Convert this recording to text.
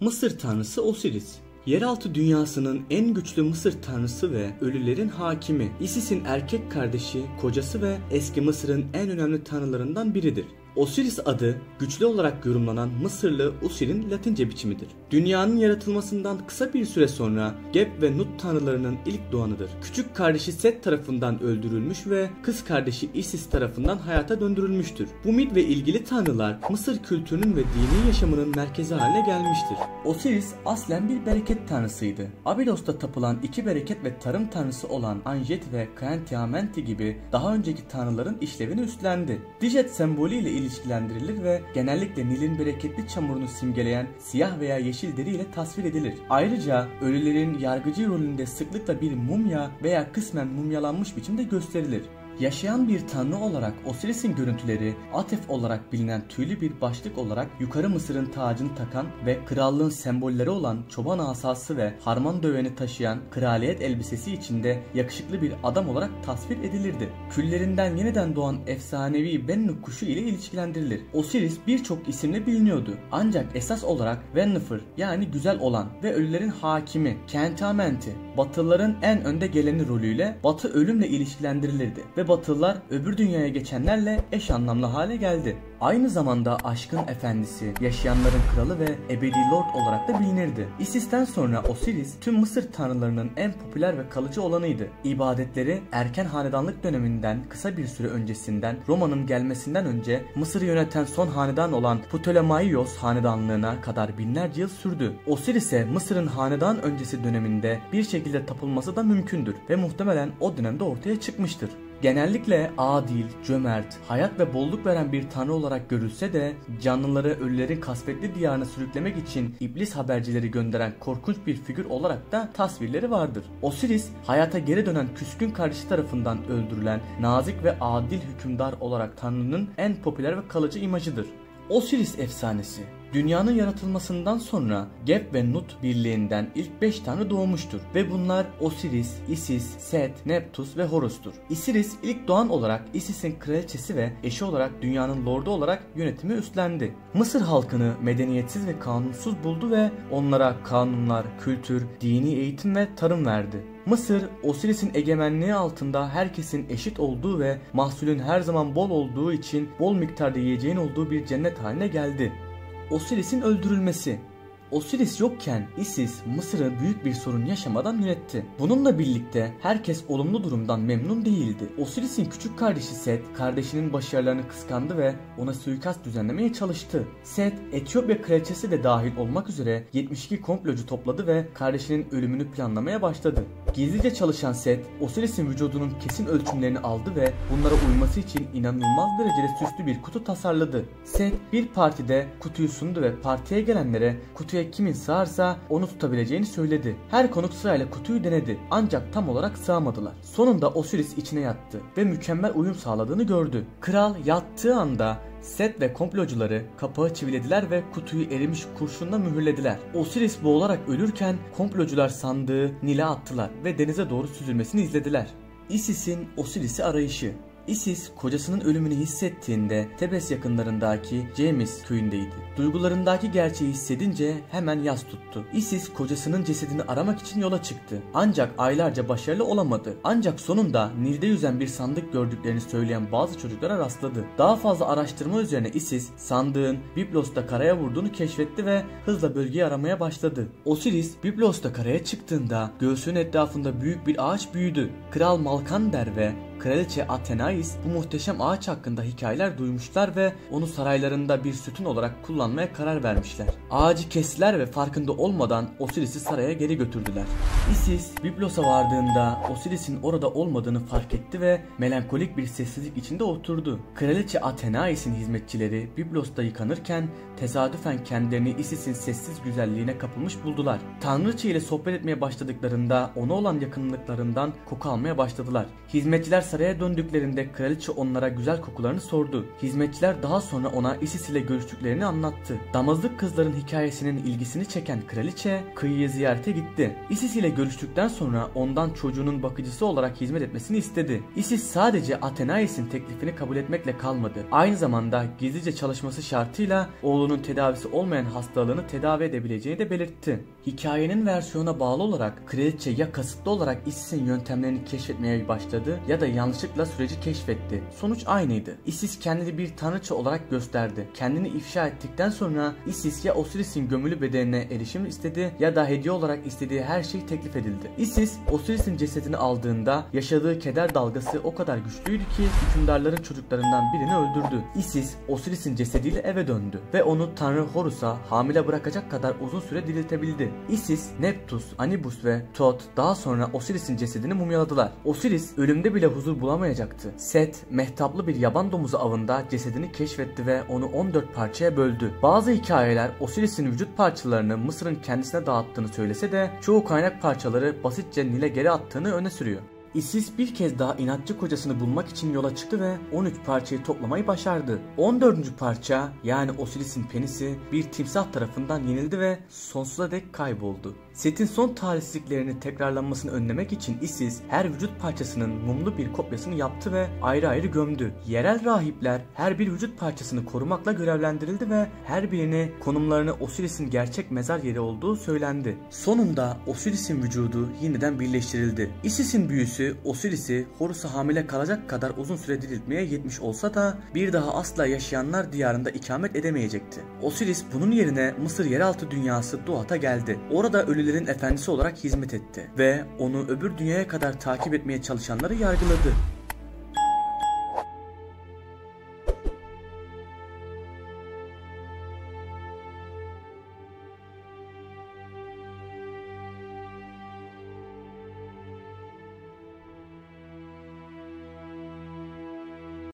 Mısır tanrısı Osiris. Yeraltı dünyasının en güçlü Mısır tanrısı ve ölülerin hakimi, Isis'in erkek kardeşi, kocası ve eski Mısır'ın en önemli tanrılarından biridir. Osiris adı güçlü olarak yorumlanan Mısırlı Usir'in Latince biçimidir. Dünyanın yaratılmasından kısa bir süre sonra Geb ve Nut tanrılarının ilk doğanıdır. Küçük kardeşi Set tarafından öldürülmüş ve kız kardeşi Isis tarafından hayata döndürülmüştür. Bu mit ve ilgili tanrılar Mısır kültürünün ve dini yaşamının merkezi haline gelmiştir. Osiris aslen bir bereket tanrısıydı. Abilos'ta tapılan iki bereket ve tarım tanrısı olan Anjet ve Khentiamenti gibi daha önceki tanrıların işlevini üstlendi. Dijet sembolü ile ilişkilendirilir ve genellikle Nil'in bereketli çamurunu simgeleyen siyah veya yeşil deri ile tasvir edilir. Ayrıca ölülerin yargıcı rolünde sıklıkla bir mumya veya kısmen mumyalanmış biçimde gösterilir. Yaşayan bir tanrı olarak Osiris'in görüntüleri Atef olarak bilinen tüylü bir başlık olarak yukarı Mısır'ın tacını takan ve krallığın sembolleri olan çoban asası ve harman döveni taşıyan kraliyet elbisesi içinde yakışıklı bir adam olarak tasvir edilirdi. Küllerinden yeniden doğan efsanevi Bennu kuşu ile ilişkilendirilir. Osiris birçok isimle biliniyordu. Ancak esas olarak Vennefer yani güzel olan ve ölülerin hakimi Khentiamenti, Batılıların en önde geleni rolüyle Batı ölümle ilişkilendirilirdi ve Batılılar öbür dünyaya geçenlerle eş anlamlı hale geldi. Aynı zamanda aşkın efendisi, yaşayanların kralı ve ebedi lord olarak da bilinirdi. Isis'ten sonra Osiris tüm Mısır tanrılarının en popüler ve kalıcı olanıydı. İbadetleri erken hanedanlık döneminden kısa bir süre öncesinden Roma'nın gelmesinden önce Mısır'ı yöneten son hanedan olan Ptolemaios hanedanlığına kadar binlerce yıl sürdü. Osiris'e Mısır'ın hanedan öncesi döneminde bir şekilde tapılması da mümkündür ve muhtemelen o dönemde ortaya çıkmıştır. Genellikle adil, cömert, hayat ve bolluk veren bir tanrı olarak görülse de canlıları ölülerin kasvetli diyarına sürüklemek için iblis habercileri gönderen korkunç bir figür olarak da tasvirleri vardır. Osiris, hayata geri dönen küskün kardeşi tarafından öldürülen nazik ve adil hükümdar olarak tanrının en popüler ve kalıcı imajıdır. Osiris efsanesi. Dünyanın yaratılmasından sonra Geb ve Nut birliğinden ilk 5 tanrı doğmuştur ve bunlar Osiris, Isis, Set, Neptus ve Horus'tur. Osiris ilk doğan olarak Isis'in kraliçesi ve eşi olarak dünyanın lordu olarak yönetimi üstlendi. Mısır halkını medeniyetsiz ve kanunsuz buldu ve onlara kanunlar, kültür, dini eğitim ve tarım verdi. Mısır, Osiris'in egemenliği altında herkesin eşit olduğu ve mahsulün her zaman bol olduğu için bol miktarda yiyeceğin olduğu bir cennet haline geldi. Osiris'in öldürülmesi. Osiris yokken Isis Mısır'ı büyük bir sorun yaşamadan yönetti. Bununla birlikte herkes olumlu durumdan memnun değildi. Osiris'in küçük kardeşi Set kardeşinin başarılarını kıskandı ve ona suikast düzenlemeye çalıştı. Set, Etiyopya kraliçesi de dahil olmak üzere 72 komplocu topladı ve kardeşinin ölümünü planlamaya başladı. Gizlice çalışan Set, Osiris'in vücudunun kesin ölçümlerini aldı ve bunlara uyması için inanılmaz derecede süslü bir kutu tasarladı. Set bir partide kutuyu sundu ve partiye gelenlere kutuya kimin sığarsa onu tutabileceğini söyledi. Her konuk sırayla kutuyu denedi ancak tam olarak sığamadılar. Sonunda Osiris içine yattı ve mükemmel uyum sağladığını gördü. Kral yattığı anda Set ve komplocuları kapağı çivilediler ve kutuyu erimiş kurşunla mühürlediler. Osiris boğularak ölürken komplocular sandığı Nil'e attılar ve denize doğru süzülmesini izlediler. Isis'in Osiris'i arayışı. Isis kocasının ölümünü hissettiğinde Tebes yakınlarındaki Cemis köyündeydi. Duygularındaki gerçeği hissedince hemen yas tuttu. Isis kocasının cesedini aramak için yola çıktı. Ancak aylarca başarılı olamadı. Ancak sonunda Nil'de yüzen bir sandık gördüklerini söyleyen bazı çocuklara rastladı. Daha fazla araştırma üzerine Isis sandığın Biblos'ta karaya vurduğunu keşfetti ve hızla bölgeyi aramaya başladı. Osiris Biblos'ta karaya çıktığında göğsünün etrafında büyük bir ağaç büyüdü. Kral Malkander ve Kraliçe Athenais bu muhteşem ağaç hakkında hikayeler duymuşlar ve onu saraylarında bir sütun olarak kullanmaya karar vermişler. Ağacı kestiler ve farkında olmadan Osiris'i saraya geri götürdüler. Isis Biblos'a vardığında Osiris'in orada olmadığını fark etti ve melankolik bir sessizlik içinde oturdu. Kraliçe Athenais'in hizmetçileri Biblos'ta yıkanırken tesadüfen kendilerini Isis'in sessiz güzelliğine kapılmış buldular. Tanrıça ile sohbet etmeye başladıklarında ona olan yakınlıklarından koku almaya başladılar. Hizmetçiler saraya döndüklerinde kraliçe onlara güzel kokularını sordu. Hizmetçiler daha sonra ona Isis ile görüştüklerini anlattı. Damızlık kızların hikayesinin ilgisini çeken kraliçe kıyıyı ziyarete gitti. Isis ile görüştükten sonra ondan çocuğunun bakıcısı olarak hizmet etmesini istedi. Isis sadece Athenais'in teklifini kabul etmekle kalmadı. Aynı zamanda gizlice çalışması şartıyla oğlunun tedavisi olmayan hastalığını tedavi edebileceğini de belirtti. Hikayenin versiyona bağlı olarak kraliçe ya kasıtlı olarak Isis'in yöntemlerini keşfetmeye başladı ya da yanlışlıkla süreci keşfetti. Sonuç aynıydı. Isis kendini bir tanrıça olarak gösterdi. Kendini ifşa ettikten sonra Isis ya Osiris'in gömülü bedenine erişim istedi ya da hediye olarak istediği her şey teklif edildi. Isis Osiris'in cesedini aldığında yaşadığı keder dalgası o kadar güçlüydü ki hükümdarların çocuklarından birini öldürdü. Isis Osiris'in cesediyle eve döndü ve onu Tanrı Horus'a hamile bırakacak kadar uzun süre diriltebildi. Isis, Neptus, Anubis ve Thoth daha sonra Osiris'in cesedini mumyaladılar. Osiris ölümde bile huzur bulamayacaktı. Set, mehtaplı bir yaban domuzu avında cesedini keşfetti ve onu 14 parçaya böldü. Bazı hikayeler Osiris'in vücut parçalarını Mısır'ın kendisine dağıttığını söylese de çoğu kaynak parçaları basitçe Nil'e geri attığını öne sürüyor. Isis bir kez daha inatçı kocasını bulmak için yola çıktı ve 13 parçayı toplamayı başardı. 14. parça yani Osiris'in penisi bir timsah tarafından yenildi ve sonsuza dek kayboldu. Setin son talihsizliklerini tekrarlanmasını önlemek için Isis her vücut parçasının mumlu bir kopyasını yaptı ve ayrı ayrı gömdü. Yerel rahipler her bir vücut parçasını korumakla görevlendirildi ve her birine konumlarını Osiris'in gerçek mezar yeri olduğu söylendi. Sonunda Osiris'in vücudu yeniden birleştirildi. Isis'in büyüsü Osiris'i Horus'a hamile kalacak kadar uzun süre diriltmeye yetmiş olsa da bir daha asla yaşayanlar diyarında ikamet edemeyecekti. Osiris bunun yerine Mısır yeraltı dünyası Duat'a geldi. Orada ölülerin efendisi olarak hizmet etti ve onu öbür dünyaya kadar takip etmeye çalışanları yargıladı.